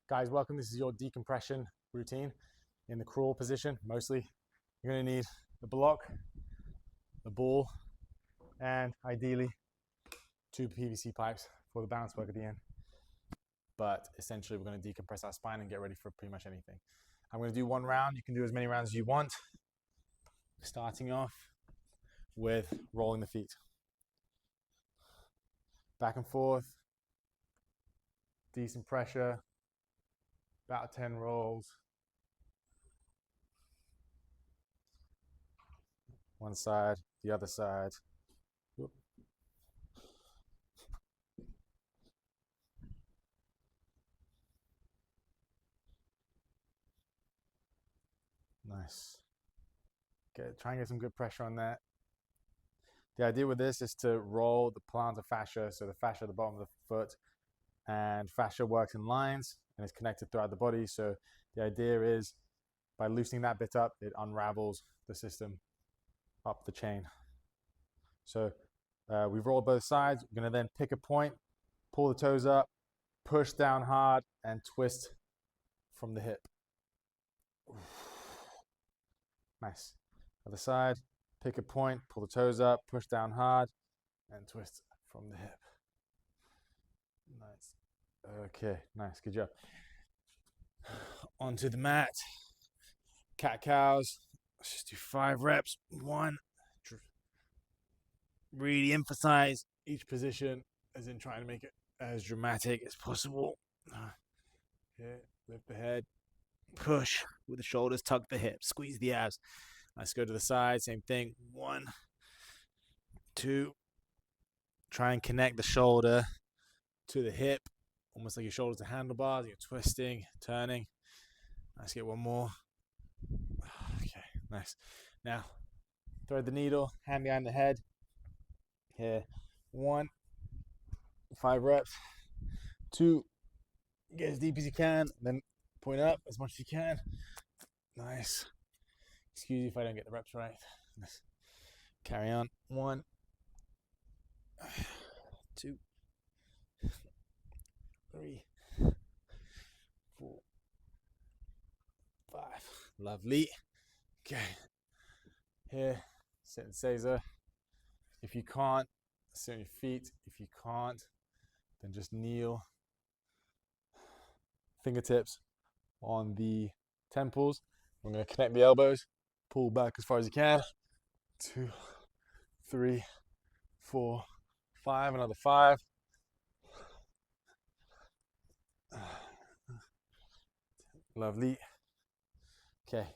Guys, welcome. This is your decompression routine in the crawl position. Mostly, you're going to need the block, the ball, and ideally 2 PVC pipes for the balance work at the end. But essentially, we're going to decompress our spine and get ready for pretty much anything. I'm going to do one round. You can do as many rounds as you want. Starting off with rolling the feet. Back and forth. Decent pressure. About 10 rolls. One side, the other side. Whoop. Nice. Try and get some good pressure on that. The idea with this is to roll the plantar fascia, so the fascia at the bottom of the foot, and fascia works in lines and is connected throughout the body. So the idea is by loosening that bit up, it unravels the system up the chain. So we've rolled both sides. We're going to then pick a point, pull the toes up, push down hard, and twist from the hip. Nice. Other side, pick a point, pull the toes up, push down hard, and twist from the hip. Nice. Okay, nice, good job. Onto the mat. Cat-cows. Let's just do 5 reps. 1. Really emphasize each position, as in trying to make it as dramatic as possible. Here, lift the head. Push with the shoulders, tuck the hips, squeeze the abs. Let's go to the side, same thing. 1, 2. Try and connect the shoulder to the hip, almost like your shoulders to handlebars. You're twisting, turning. Let's get one more. Okay, nice. Now, thread the needle, hand behind the head. Here, 1, 5 reps. 2, get as deep as you can, then point up as much as you can. Nice. Excuse me if I don't get the reps right. Let's carry on. 1, 2, 3, 4, 5. Lovely. Okay. Here, sit in Caesar. If you can't, sit on your feet. If you can't, then just kneel. Fingertips on the temples. I'm going to connect the elbows. Pull back as far as you can. 2, 3, 4, 5. Another 5. Lovely. Okay.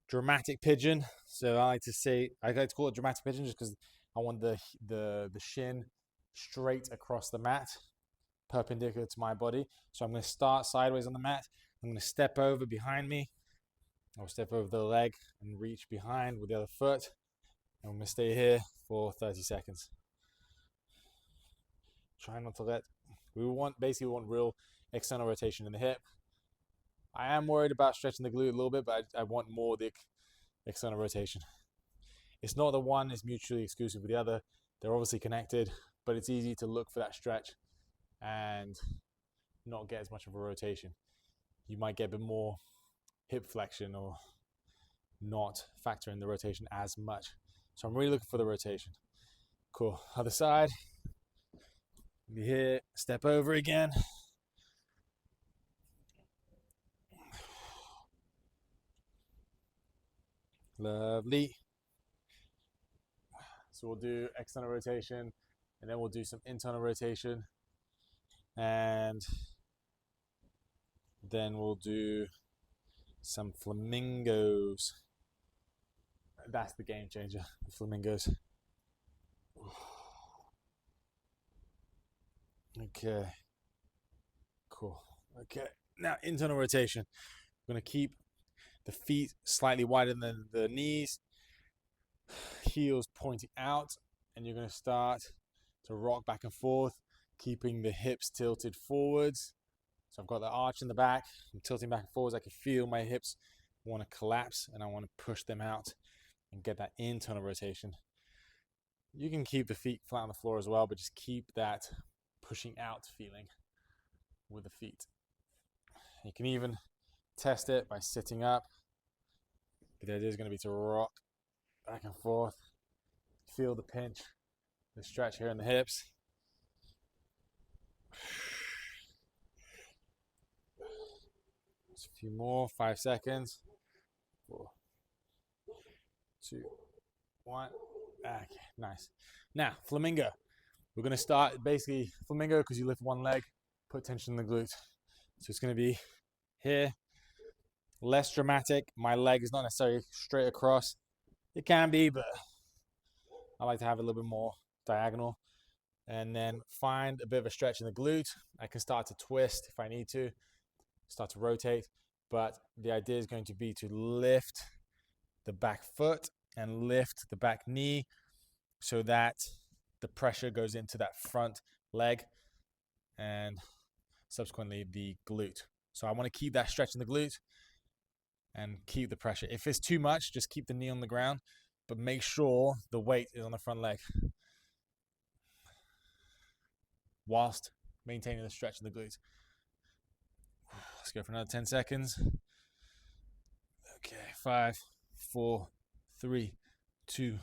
Dramatic pigeon. So I like to call it dramatic pigeon just because I want the shin straight across the mat, perpendicular to my body. So I'm going to start sideways on the mat. I'm going to step over behind me. I'll step over the leg and reach behind with the other foot. And I'm going to stay here for 30 seconds. Try not to let... We want real external rotation in the hip. I am worried about stretching the glute a little bit, but I want more the external rotation. It's not the one is mutually exclusive with the other. They're obviously connected, but it's easy to look for that stretch and not get as much of a rotation. You might get a bit more hip flexion or not factor in the rotation as much. So I'm really looking for the rotation. Cool. Other side. Be here. Step over again. Lovely. So we'll do external rotation and then we'll do some internal rotation. And then we'll do some flamingos. That's the game changer, the flamingos. Okay. Cool. Okay. Now internal rotation. I'm going to keep the feet slightly wider than the knees. Heels pointing out. And you're going to start to rock back and forth, keeping the hips tilted forwards. So I've got the arch in the back. I'm tilting back and forwards. I can feel my hips want to collapse and I want to push them out and get that internal rotation. You can keep the feet flat on the floor as well, but just keep that pushing out feeling with the feet. You can even test it by sitting up. But the idea is going to be to rock back and forth. Feel the pinch, the stretch here in the hips. Just a few more, 5 seconds. 4, 2, 1. Okay, nice. Now, flamingo. We're going to start basically flamingo because you lift one leg, put tension in the glute. So it's going to be here, less dramatic. My leg is not necessarily straight across. It can be, but I like to have it a little bit more diagonal. And then find a bit of a stretch in the glute. I can start to twist if I need to, start to rotate. But the idea is going to be to lift the back foot and lift the back knee so that the pressure goes into that front leg and subsequently the glute. So I want to keep that stretch in the glute and keep the pressure. If it's too much, just keep the knee on the ground, but make sure the weight is on the front leg whilst maintaining the stretch in the glute. Let's go for another 10 seconds. Okay, 5, 4, 3, 2,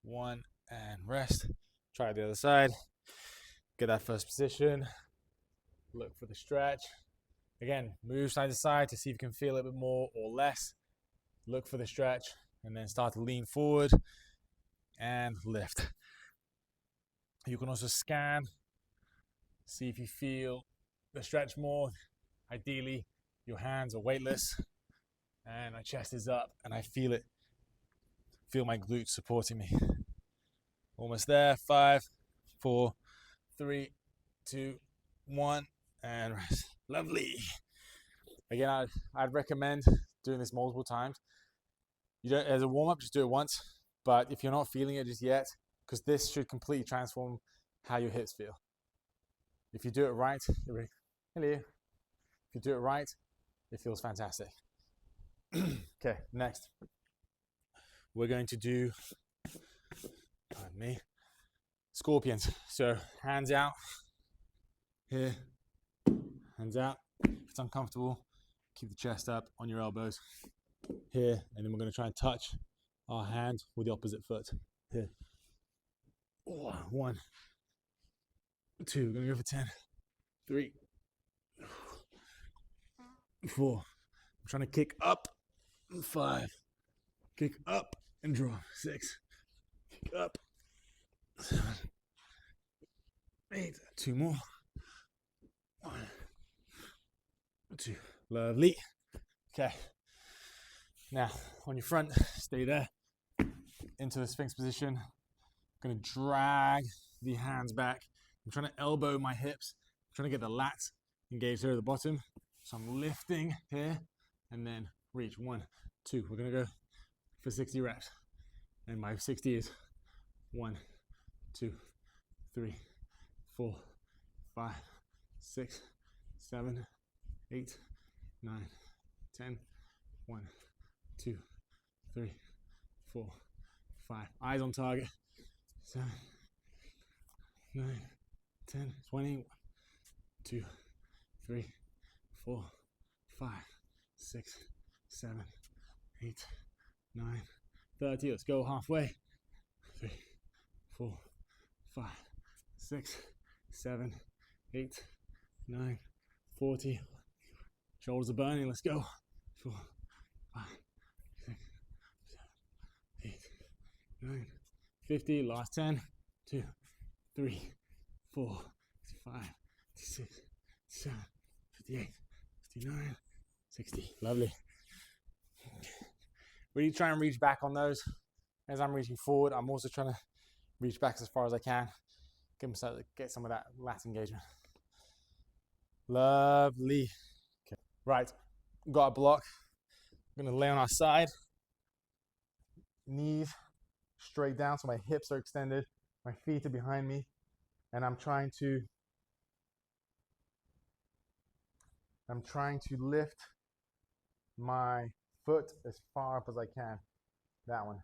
1, and rest. Try the other side. Get that first position. Look for the stretch. Again, move side to side to see if you can feel it a bit more or less. Look for the stretch and then start to lean forward and lift. You can also scan, see if you feel the stretch more. Ideally, your hands are weightless and my chest is up and I feel it. Feel my glutes supporting me. Almost there. 5, 4, 3, 2, 1, and rest. Lovely. Again, I'd recommend doing this multiple times. You don't, as a warm-up, just do it once. But if you're not feeling it just yet, because this should completely transform how your hips feel. If you do it right, hello. If you do it right, it feels fantastic. Okay, next. We're going to do, pardon me, scorpions. So hands out, here, hands out. If it's uncomfortable, keep the chest up on your elbows, here, and then we're going to try and touch our hand with the opposite foot, here. 1, 2, we're going to go for 10, 3, 4. I'm trying to kick up, 5, kick up and draw, 6, kick up, 7, 8, 2 more, 1, 2, lovely. Okay, now on your front, stay there, into the Sphinx position. I'm going to drag the hands back. I'm trying to elbow my hips. I'm trying to get the lats engaged here at the bottom. So I'm lifting here and then reach. 1, 2. We're going to go for 60 reps. And my 60 is 1, 2, 3, 4, 5, 6, 7, 8, 9, 10. 1, 2, 3, 4, 5. Eyes on target. 7, 9, 10, 20. 1, 2, 3, 4, 5, 6, 7, 8, 9, 30. Let's go halfway. 3, 4, 5, 6, 7, 8, 9, 40. Shoulders are burning. Let's go. 4, 5, 6, 7, 8, 9, 50. Last 10. 2, 3, 4, 5, 6, 7, 58, 59, 60. Lovely. Really try and reach back on those. As I'm reaching forward, I'm also trying to reach back as far as I can. Get some of that lat engagement. Lovely. Okay. Right, got a block. I'm gonna lay on our side. Knees straight down, so my hips are extended. My feet are behind me. And I'm trying to lift my foot as far up as I can. That one.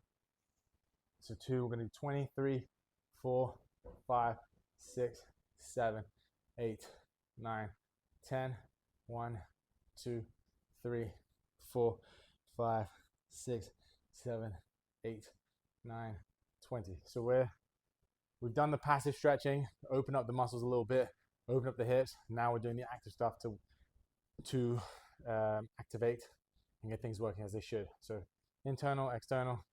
So 2, we're gonna do 20, 3, 4, 5, 6, 7, 8, 9, 10. 1, 2, 3, 4, 5, 6, 7, 8, 9, 20. So we've done the passive stretching, open up the muscles a little bit, open up the hips. Now we're doing the active stuff to activate and get things working as they should. So internal, external,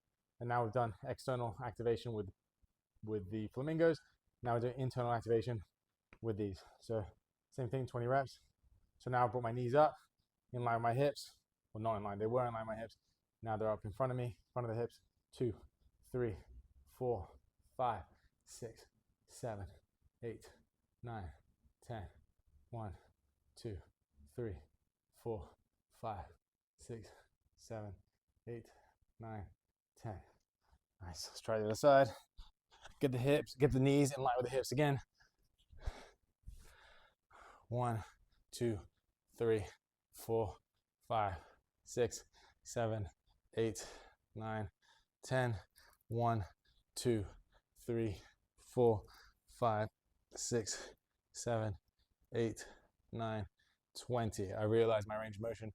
and now we've done external activation with the flamingos. Now we're doing internal activation with these. So same thing, 20 reps. So now I brought my knees up in line with my hips. Well, not in line, they were in line with my hips. Now they're up in front of me, front of the hips. 2, 3, 4, 5, 6, 7, 8, 9, 10. 1, 2, 3, 4, 5, 6, 7, 8, 9, 10. Nice. Let's try the other side. Get the hips, get the knees in line with the hips again. 1, 2, 3, 4, 5, 6, 7, 8, 9, 10. 1, 2, 3, 4, 5, 6, 7, 8, 9, 20. I realize my range of motion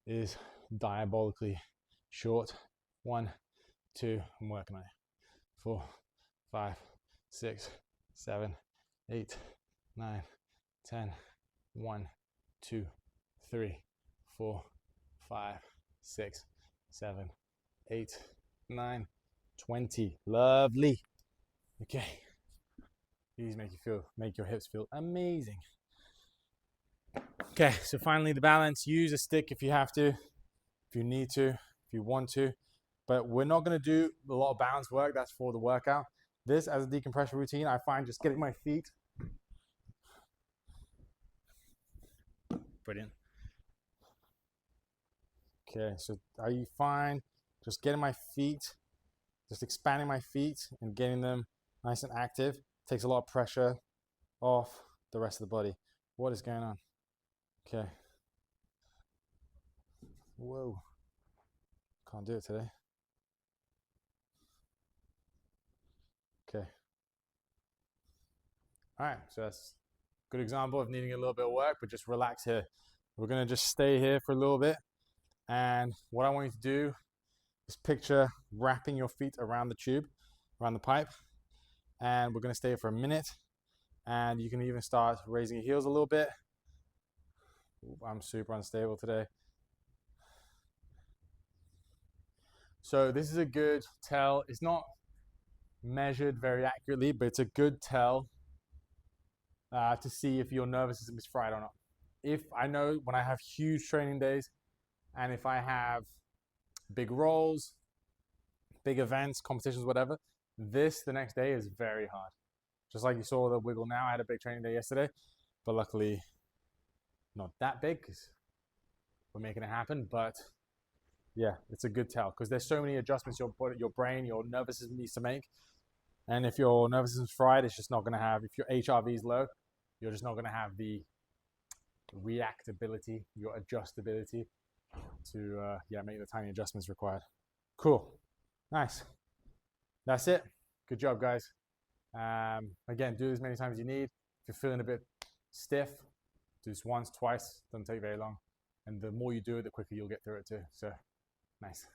is diabolically short. 1, 2, I'm working on it. 4, 5, 6, 7, 8, 9, 10. 1, 2, 3, 4, 5, 6, 7, 8, 9, 20. Lovely. Okay. These make your hips feel amazing. Okay, so finally the balance. Use a stick if you have to, if you need to, if you want to. But we're not going to do a lot of balance work. That's for the workout. This, as a decompression routine, I find just getting my feet. Brilliant. Okay, so are you fine? Just getting my feet, just expanding my feet and getting them nice and active. Takes a lot of pressure off the rest of the body. What is going on? Okay. Whoa. Can't do it today. Okay. All right, so that's a good example of needing a little bit of work, but just relax here. We're gonna just stay here for a little bit. And what I want you to do is picture wrapping your feet around the tube, around the pipe. And we're gonna stay here for a minute. And you can even start raising your heels a little bit. I'm super unstable today. So this is a good tell. It's not measured very accurately, but it's a good tell to see if your nervous system is fried or not. If I know when I have huge training days and if I have big rolls, big events, competitions, whatever, the next day is very hard. Just like you saw the wiggle now, I had a big training day yesterday, but luckily not that big because we're making it happen. But yeah, it's a good tell because there's so many adjustments your brain, your nervous system needs to make. And if your nervous system's fried, it's just not going to have, if your HRV is low, you're just not going to have the reactability, your adjustability to make the tiny adjustments required. Cool. Nice. That's it. Good job, guys. Again, do as many times as you need. If you're feeling a bit stiff, do this once, twice. Doesn't take very long. And the more you do it, the quicker you'll get through it too. So, nice.